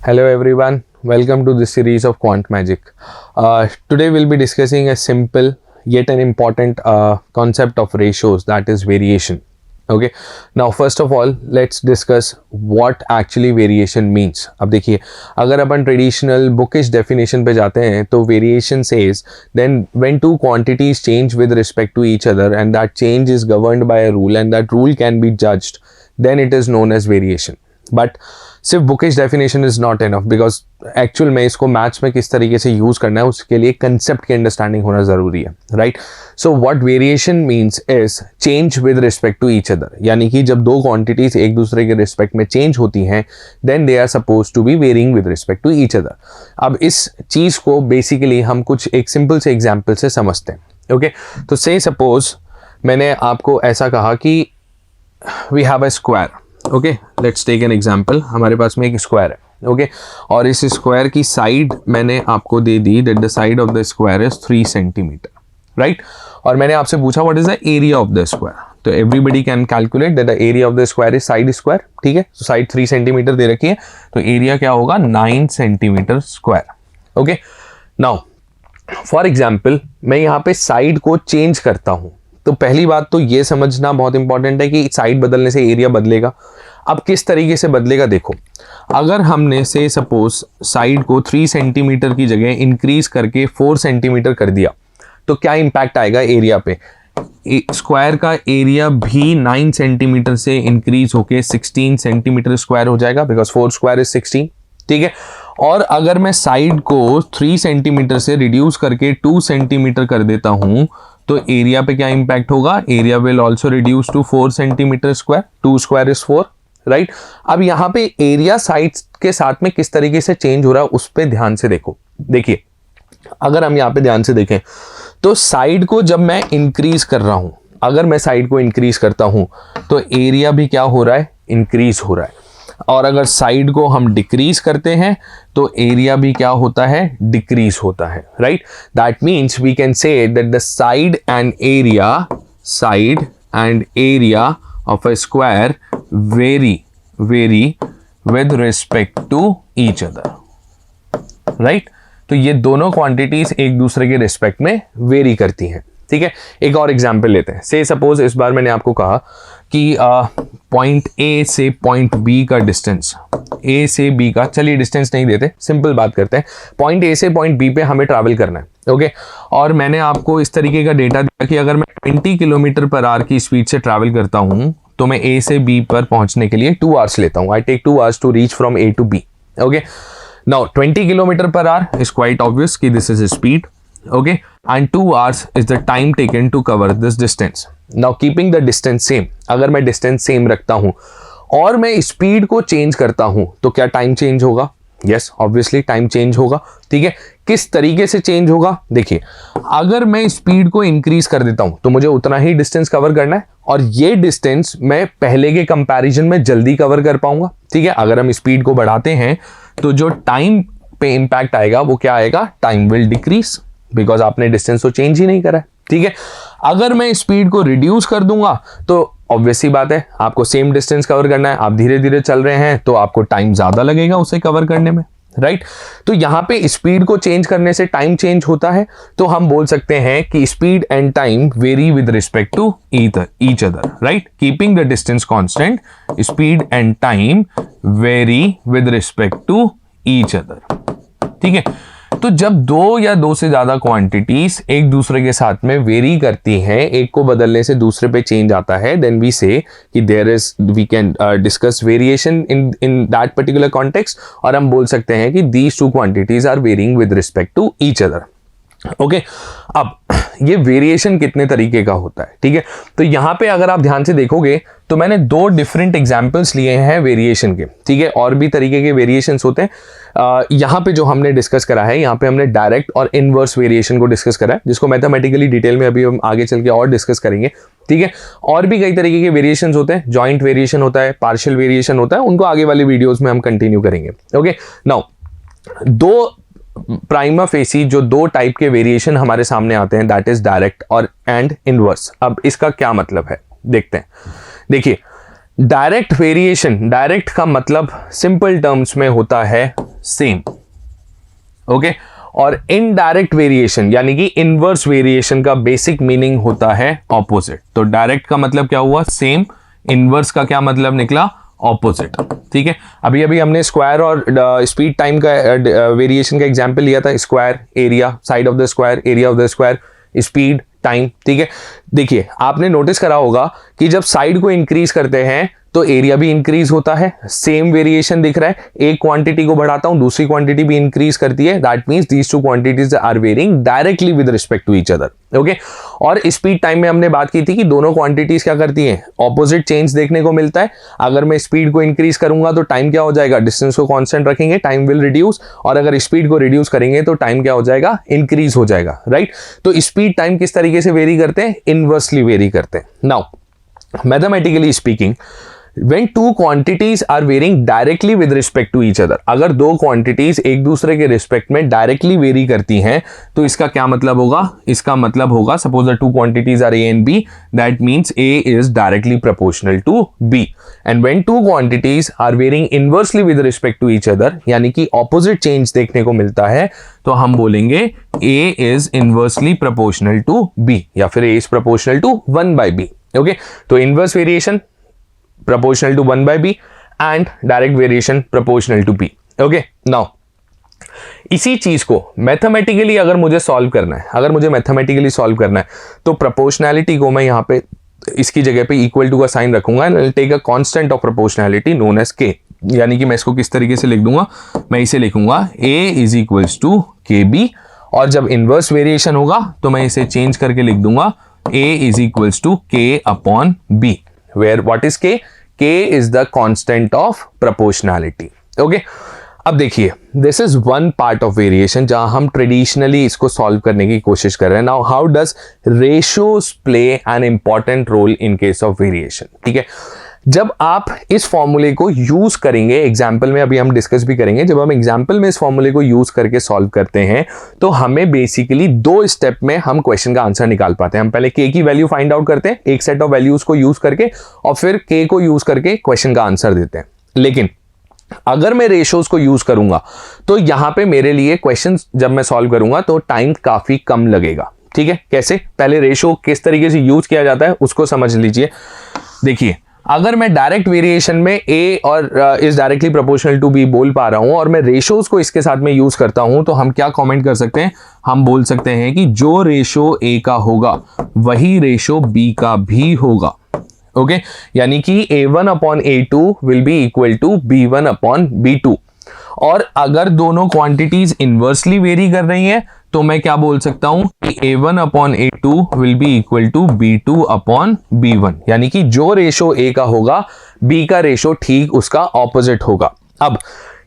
Hello everyone, welcome to this series of Quant Magic. Today we'll be discussing a simple yet an important concept of ratios, that is variation. Okay, now first of all let's discuss what actually variation means. अब देखिए, अगर अपन traditional bookish definition पे जाते हैं तो variation says then when two quantities change with respect to each other and that change is governed by a rule and that rule can be judged, then it is known as variation. But सिर्फ bookish definition is not enough, because actual में इसको maths में किस तरीके से use करना है उसके लिए कंसेप्ट की अंडरस्टैंडिंग होना जरूरी है, right. So what variation means is change with respect to each other, यानी कि जब दो क्वांटिटीज एक दूसरे के रिस्पेक्ट में चेंज होती हैं then they are suppose to be varying with respect to each other. अब इस चीज को बेसिकली हम कुछ एक सिंपल से एग्जाम्पल से समझते हैं. ओके, तो से सपोज मैंने आपको ऐसा कहा कि we have a square. Okay, let's take an example. हमारे पास में एक स्क्वायर है. ओके, और इस स्क्वायर की साइड मैंने आपको दे दी that the side of the square is 3 centimetre, right. और मैंने आपसे पूछा what is the area of the square. तो everybody can calculate that the area of the square is side square. ठीक है, तो साइड 3 सेंटीमीटर दे रखी है तो एरिया क्या होगा 9 centimetre square. Okay, now for example मैं यहाँ पे साइड को चेंज करता हूँ. तो पहली बात तो ये समझना बहुत इंपॉर्टेंट है कि साइड बदलने से एरिया बदलेगा. अब किस तरीके से बदलेगा देखो, अगर हमने से सपोज साइड को 3 सेंटीमीटर की जगह इंक्रीज करके 4 सेंटीमीटर कर दिया तो क्या इंपैक्ट आएगा एरिया पे. स्क्वायर का एरिया भी 9 सेंटीमीटर से इंक्रीज होके 16 सेंटीमीटर स्क्वायर हो जाएगा, बिकॉज 4 स्क्वायर इज 16. ठीक है, और अगर मैं साइड को 3 सेंटीमीटर से रिड्यूस करके 2 सेंटीमीटर कर देता हूं तो एरिया पे क्या इंपैक्ट होगा, area will also reduce to 4 centimetre square. 2 square is 4, right. अब यहाँ पे एरिया साइड के साथ में किस तरीके से चेंज हो रहा है उस पर ध्यान से देखो. देखिए, अगर हम यहाँ पे ध्यान से देखें तो साइड को जब मैं इंक्रीज कर रहा हूं, अगर मैं साइड को इंक्रीज करता हूं तो एरिया भी क्या हो रहा है, इंक्रीज हो रहा है. और अगर साइड को हम डिक्रीज करते हैं तो एरिया भी क्या होता है, डिक्रीज होता है, right. That means we can say that the side and area of a square vary with respect to each other, right. तो ये दोनों क्वांटिटीज एक दूसरे के रिस्पेक्ट में वेरी करती हैं. ठीक है, एक और एग्जाम्पल लेते हैं. से सपोज इस बार मैंने आपको कहा कि पॉइंट ए से पॉइंट बी का डिस्टेंस, ए से बी का, चलिए डिस्टेंस नहीं देते, सिंपल बात करते हैं. पॉइंट ए से पॉइंट बी पे हमें ट्रैवल करना है. ओके, और मैंने आपको इस तरीके का डेटा दिया कि अगर मैं 20 किलोमीटर पर आवर की स्पीड से ट्रैवल करता हूं तो मैं ए से बी पर पहुंचने के लिए 2 आवर्स लेता हूं. I take 2 hours to reach from A to B. Okay, now 20 kilometre per hour is quite obvious कि this is speed. Okay, and 2 hours is the time taken to cover this distance. Now keeping the distance same, अगर मैं distance same रखता हूं और मैं speed को change करता हूं तो क्या टाइम चेंज होगा? यस, ऑब्वियसली टाइम चेंज होगा. ठीक है, किस तरीके से चेंज होगा देखिए, अगर मैं स्पीड को इंक्रीज कर देता हूं तो मुझे उतना ही डिस्टेंस कवर करना है और ये डिस्टेंस मैं पहले के कंपैरिजन में जल्दी कवर कर पाऊंगा. ठीक है, अगर हम स्पीड को बढ़ाते हैं तो जो टाइम पे इंपैक्ट आएगा वो क्या आएगा, टाइम विल डिक्रीज, बिकॉज आपने डिस्टेंस तो चेंज ही नहीं करा है. ठीक है, अगर मैं स्पीड को रिड्यूस कर दूंगा तो ऑब्वियस सी बात है आपको सेम डिस्टेंस कवर करना है, आप धीरे धीरे चल रहे हैं तो आपको टाइम ज्यादा लगेगा उसे कवर करने में, राइट. तो यहां पे स्पीड को चेंज करने से टाइम चेंज होता है तो हम बोल सकते हैं कि speed and time vary with respect to each other, right. Keeping the distance constant, speed and time vary with respect to each other. ठीक है, तो जब दो या दो से ज्यादा क्वांटिटीज एक दूसरे के साथ में वेरी करती हैं, एक को बदलने से दूसरे पे चेंज आता है, then we say that there is, we can discuss variation in that particular context, और हम बोल सकते हैं कि these two quantities are varying with respect to each other. Okay, अब ये वेरिएशन कितने तरीके का होता है. ठीक है, तो यहां पे अगर आप ध्यान से देखोगे तो मैंने 2 डिफरेंट एग्जांपल्स लिए हैं वेरिएशन के. ठीक है, और भी तरीके के वेरिएशंस होते हैं. यहां पे जो हमने डिस्कस करा है, यहां पे हमने डायरेक्ट और इनवर्स वेरिएशन को डिस्कस करा है, जिसको मैथमेटिकली डिटेल में अभी हम आगे चल के और डिस्कस करेंगे. ठीक है, और भी कई तरीके के वेरिएशंस होते हैं, जॉइंट वेरिएशन होता है, पार्शियल वेरिएशन होता है, उनको आगे वाले वीडियोज में हम कंटिन्यू करेंगे. ओके, नाउ 2 प्राइमा फेसी जो 2 टाइप के वेरिएशन हमारे सामने आते हैं, दैट इज डायरेक्ट और एंड इनवर्स. अब इसका क्या मतलब है देखते हैं. देखिए, डायरेक्ट वेरिएशन, डायरेक्ट का मतलब सिंपल टर्म्स में होता है सेम, ओके, और इनडायरेक्ट वेरिएशन यानी कि इनवर्स वेरिएशन का बेसिक मीनिंग होता है ऑपोजिट। तो डायरेक्ट का मतलब क्या हुआ? सेम। इनवर्स का क्या मतलब निकला? ऑपोजिट। ठीक है, अभी अभी हमने स्क्वायर और स्पीड टाइम का वेरिएशन का एग्जांपल लिया था। Square area, side of the square, area of the square, speed time. ठीक है, देखिए आपने नोटिस करा होगा कि जब साइड को इंक्रीज करते हैं तो एरिया भी इंक्रीज होता है। सेम वेरिएशन दिख रहा है, एक क्वांटिटी को बढ़ाता हूं दूसरी क्वांटिटी भी इंक्रीज करती है। That means these two quantities are varying directly with respect to each other. Okay, और स्पीड टाइम में हमने बात की थी कि दोनों क्वांटिटीज क्या करती हैं? ऑपोजिट चेंज देखने को मिलता है। अगर मैं स्पीड को इंक्रीज करूंगा तो टाइम क्या हो जाएगा? डिस्टेंस को कांस्टेंट रखेंगे, टाइम विल रिड्यूस, और अगर स्पीड को रिड्यूस करेंगे तो टाइम क्या हो जाएगा? इंक्रीज हो जाएगा, राइट। तो स्पीड टाइम किस तरीके से वेरी करते हैं? इनवर्सली वेरी करते हैं। Now mathematically speaking, when two quantities are varying directly with respect to each other, अगर दो क्वांटिटीज एक दूसरे के रिस्पेक्ट में डायरेक्टली वेरी करती हैं तो इसका क्या मतलब होगा? इसका मतलब होगा, suppose the two quantities are a and b, that means a is directly proportional to b. And when two quantities are varying inversely with respect to each other, यानी कि ऑपोजिट चेंज देखने को मिलता है, तो हम बोलेंगे A is inversely proportional to B, या फिर A is proportional to 1/b। Okay, तो inverse variation proportional to 1/b and direct variation proportional to b। okay, now इसी चीज को मैथमेटिकली अगर मुझे सॉल्व करना है, अगर मुझे मैथमेटिकली सॉल्व करना है तो प्रोपोर्शनैलिटी को मैं यहाँ पे इसकी जगह पे इक्वल टू का साइन रखूंगा and I will take a constant of proportionality known as k। यानी कि मैं इसको किस तरीके से लिख दूंगा? मैं इसे लिखूंगा a is equals to kb, और जब इनवर्स वेरिएशन होगा तो मैं इसे चेंज करके लिख दूंगा a is equals to k upon b, where what is k? k is the constant of proportionality। okay, अब देखिए this is one part of variation जहां हम ट्रेडिशनली इसको सॉल्व करने की कोशिश कर रहे हैं। Now how does ratios play an important role in case of variation? ठीक है, जब आप इस फॉर्मूले को यूज करेंगे एग्जाम्पल में, अभी हम डिस्कस भी करेंगे, जब हम एग्जाम्पल में इस फॉर्मूले को यूज करके सॉल्व करते हैं तो हमें बेसिकली दो स्टेप में हम क्वेश्चन का आंसर निकाल पाते हैं। हम पहले k की वैल्यू फाइंड आउट करते हैं एक सेट ऑफ वैल्यूज को यूज करके, और फिर k को यूज करके क्वेश्चन का आंसर देते हैं। लेकिन अगर मैं रेशियोज को यूज करूंगा तो यहां पे मेरे लिए क्वेश्चन जब मैं सॉल्व करूंगा तो टाइम काफी कम लगेगा। ठीक है, कैसे? पहले रेशियो किस तरीके से यूज किया जाता है उसको समझ लीजिए। देखिए, अगर मैं डायरेक्ट वेरिएशन में a और is directly proportional to b बोल पा रहा हूं और मैं रेशियोज को इसके साथ में यूज करता हूं, तो हम क्या कमेंट कर सकते हैं? हम बोल सकते हैं कि जो रेशियो a का होगा वही रेशियो b का भी होगा। ओके, यानी कि a1 upon a2 will be equal to b1 upon b2। और अगर दोनों क्वांटिटीज इनवर्सली वेरी कर रही हैं तो मैं क्या बोल सकता हूं कि a1 upon a2 will be equal to b2 upon b1, यानी कि जो रेशो a का होगा b का रेशो ठीक उसका ऑपोजिट होगा। अब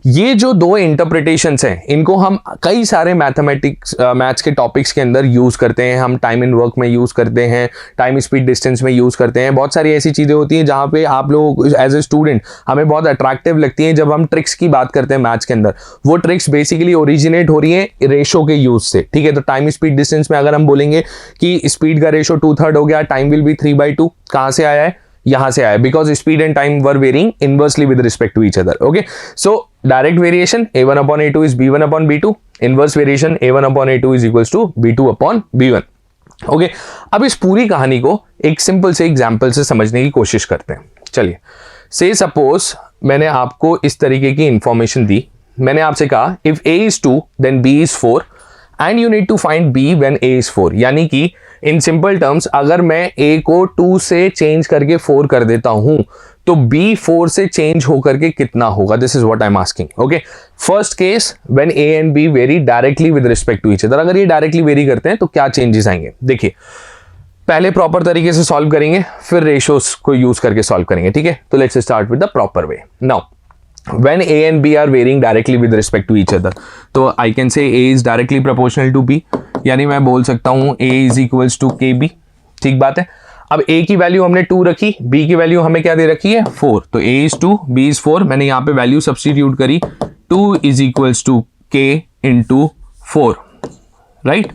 ये जो दो इंटरप्रिटेशंस हैं इनको हम कई सारे मैथ्स के टॉपिक्स के अंदर यूज करते हैं। हम टाइम इन वर्क में यूज करते हैं, टाइम स्पीड डिस्टेंस में यूज करते हैं। बहुत सारी ऐसी चीजें होती हैं जहां पे आप लोग एज ए स्टूडेंट हमें बहुत अट्रैक्टिव लगती हैं जब हम ट्रिक्स की बात करते हैं मैथ्स के अंदर। वो ट्रिक्स बेसिकली ओरिजिनेट हो रही है रेशो के यूज से। ठीक है, तो टाइम स्पीड डिस्टेंस में अगर हम बोलेंगे कि स्पीड का रेशो 2/3 हो गया, टाइम विल बी 3/2, कहां से आया है? यहां से आया, because speed and time were varying inversely with respect to each other. Okay, so direct variation a1 upon a2 is b1 upon b2, inverse variation a1 upon a2 is equals to b2 upon b1। ओके, अब इस पूरी कहानी को एक simple से example से समझने की कोशिश करते हैं। चलिए, से सपोज मैंने आपको इस तरीके की इंफॉर्मेशन दी। मैंने आपसे कहा if a is 2 then b is 4 and you need to find b when a is 4, यानी कि इन सिंपल टर्म्स अगर मैं a को 2 से चेंज करके 4 कर देता हूं तो b 4 से चेंज होकर के कितना होगा? This is what I am asking. Okay, first case when a and b vary directly with respect to each other, अगर ये डायरेक्टली वेरी करते हैं तो क्या चेंजेस आएंगे? देखिए, पहले प्रॉपर तरीके से सॉल्व करेंगे फिर रेशियोज को यूज करके सॉल्व करेंगे। ठीक है, तो let's start with the proper way. Now when a and b are varying directly with respect to each other, तो I can say a is directly proportional to b, यानी मैं बोल सकता हूं a is equals to kb। ठीक बात है। अब a की वैल्यू हमने 2 रखी, b की वैल्यू हमें क्या दे रखी है? 4। तो a is 2, b is 4। मैंने यहाँ पे वैल्यू सब्स्टिट्यूट करी, 2 is equals to k into 4, right.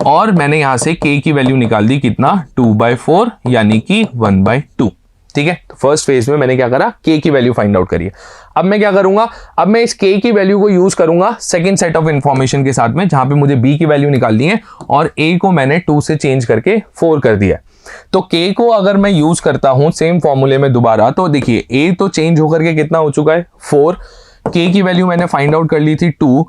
और मैंने यहाँ से k की वैल्यू निकाल दी कितना? 2/4, यानी कि 1/2। ठीक है। तो फर्स्ट फेज में मैंने क्या करा, k की वैल्यू फाइंड आउट करिए। अब मैं क्या करूंगा, अब मैं इस k की वैल्यू को यूज करूंगा सेकंड सेट ऑफ इंफॉर्मेशन के साथ में, जहां पे मुझे b की वैल्यू निकालनी है और a को मैंने 2 से चेंज करके 4 कर दिया है। तो k को अगर मैं यूज करता हूं सेम फॉर्मूले में दोबारा, तो देखिए a तो चेंज होकर के कितना हो चुका है 4, k की वैल्यू मैंने फाइंड आउट कर ली थी 2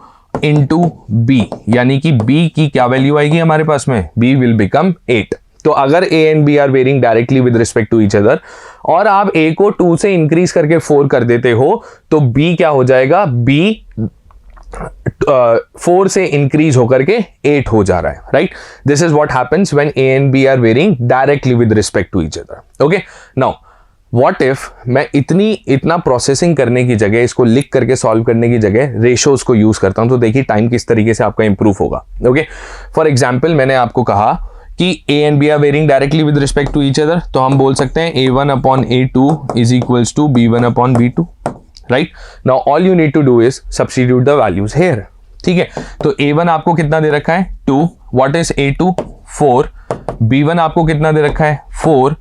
इंटू b, यानी कि b की क्या वैल्यू आएगी हमारे पास में, b विल बिकम 8। तो अगर a and b are varying directly with respect to each other और आप a को 2 से इंक्रीज करके 4 कर देते हो, तो b क्या हो जाएगा, b 4 से इंक्रीज होकर के 8 हो जा रहा है, right. This is what happens when a and b are varying directly with respect to each other. Okay, now what if मैं इतना प्रोसेसिंग करने की जगह, इसको लिख करके सॉल्व करने की जगह रेशोज को यूज करता हूं, तो देखिए टाइम किस तरीके से आपका इंप्रूव होगा। ओके, फॉर एग्जाम्पल मैंने आपको कहा कि a and b are varying directly with respect to each other, तो हम बोल सकते हैं a1 upon a2 is equals to b1 upon b2, right. Now all you need to do is substitute the values here, ठीक है। तो a1 आपको कितना दे रखा है 2, व्हाट इज a2 4, b1 आपको कितना दे रखा है 4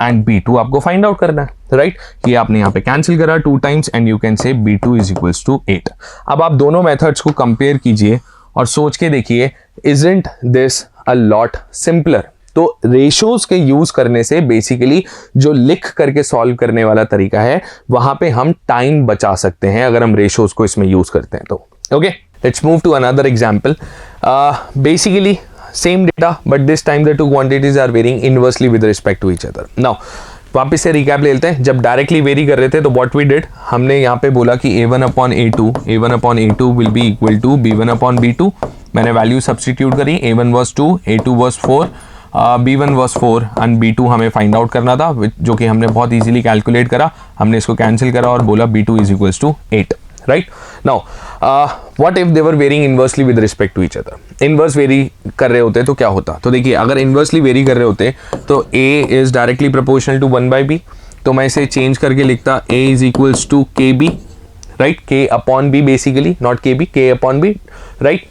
एंड b2 आपको फाइंड आउट करना है, राइट। ये आपने यहाँ पे कैंसिल करा 2 times and you can say b2 is equals to 8। अब आप दोनों मेथड्स को कंपेयर कीजिए और सोच के देखिए, isn't this a lot simpler. तो रेशोज के यूज करने से बेसिकली जो लिख करके सॉल्व करने वाला तरीका है, वहां पे हम टाइम बचा सकते हैं अगर हम रेशोज को इसमें यूज करते हैं तो। Okay, let's move to another example. Basically same data but this time the two quantities are varying inversely with respect to each other. Now वापस से रिकैप ले लेते हैं। जब डायरेक्टली वेरी कर रहे थे तो व्हाट वी डिड, हमने यहाँ पे बोला कि a1 upon a2 will be equal to b1 upon b2। मैंने वैल्यू सब्सटीट्यूट करी, a1 was 2, a2 was 4, b1 was 4 and b2 हमें फाइंड आउट करना था, जो कि हमने बहुत इजीली कैलकुलेट करा। हमने इसको कैंसिल करा और बोला b2 is equals to 8, right. Now what if they were varying inversely with respect to each other. Inverse vary कर रहे होते तो क्या होता, तो देखिए अगर इनवर्सली वेरी कर रहे होते तो a is directly proportional to 1/b, तो मैं इसे चेंज करके लिखता a is equals to kb, right, k upon b basically, not kb, k upon b, right.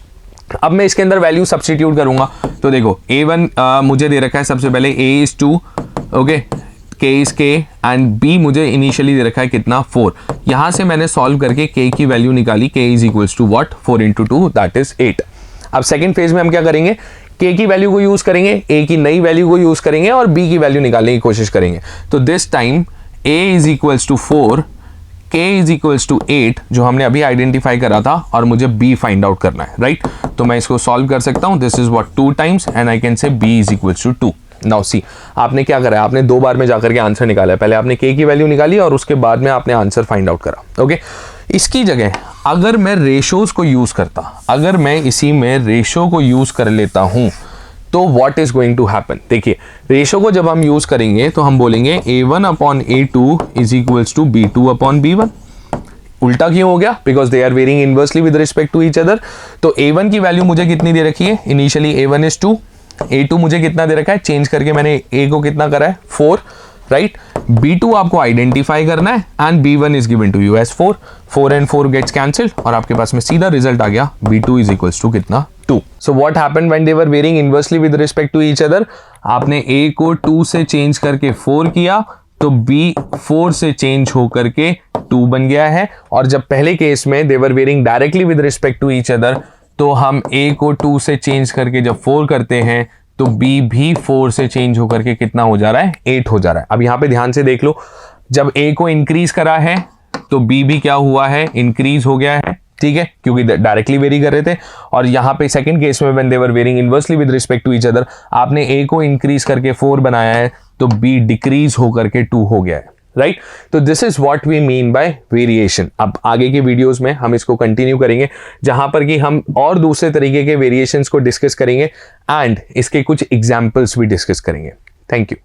अब मैं इसके अंदर वैल्यू सब्स्टिट्यूट करूंगा, तो देखो a1 मुझे दे रखा है सबसे पहले a is 2, okay, k is k and b मुझे इनिशियली दे रखा है कितना 4। यहां से मैंने सॉल्व करके k की वैल्यू निकाली, k is equals to what 4 into 2 that is 8। अब सेकंड फेज में हम क्या करेंगे, k की वैल्यू को यूज करेंगे, a की नई वैल्यू को यूज करेंगे और b की वैल्यू निकालने की कोशिश करेंगे। तो this time a is equals to 4, k is equals to 8 जो हमने अभी आइडेंटिफाई करा था, और मुझे b फाइंड आउट करना है, राइट। तो मैं इसको सॉल्व कर सकता हूं, this is what 2 times and I can say b is equals to 2। Now see, आपने क्या करा है, आपने 2 बार में जाकर के आंसर निकाला है। पहले आपने k की वैल्यू निकाली और उसके बाद में आपने आंसर फाइंड आउट करा। ओके, इसकी जगह अगर मैं रेशोज को यूज करता, अगर मैं इसी में रेशो को यूज कर लेता हूं, तो what is going to happen. देखिए रेशो को जब हम यूज करेंगे तो हम बोलेंगे a1 upon a2 is equals to b2 upon b1। उल्टा क्यों हो गया, because they are varying inversely with respect to each other. तो a1 की वैल्यू मुझे कितनी दे रखी है, इनिशियली a1 इज 2, a2 मुझे कितना दे रखा है, चेंज करके मैंने a को कितना करा है 4, राइट। b2 आपको आइडेंटिफाई करना है and b1 is given to you as 4, 4 and 4 gets cancelled और आपके पास में सीधा रिजल्ट आ गया b2 इज इक्वल्स टू कितना 2। So what happened when they were varying inversely with respect to each other, आपने a को 2 से चेंज करके 4 किया तो b 4 से चेंज होकर के 2 बन गया है। और जब पहले केस में they were varying directly with respect to each other, तो हम a को 2 से चेंज करके जब 4 करते हैं तो b भी 4 से चेंज होकर के कितना हो जा रहा है, 8 हो जा रहा है। अब यहाँ पे ध्यान से देख लो, जब a को इंक्रीज करा है तो b भी क्या हुआ है, इंक्रीज हो गया है, ठीक है, क्योंकि डायरेक्टली वेरी कर रहे थे। और यहाँ पे सेकंड केस में when they were varying inversely with respect to each other, आपने a को इंक्रीज करके 4 बनाया है तो b डिक्रीज होकर के 2 हो गया है, राइट। तो this is what we mean by variation. अब आगे के वीडियोस में हम इसको कंटिन्यू करेंगे, जहां पर कि हम और दूसरे तरीके के वेरिएशंस को डिस्कस करेंगे एंड इसके कुछ एग्जांपल्स भी डिस्कस करेंगे। Thank you.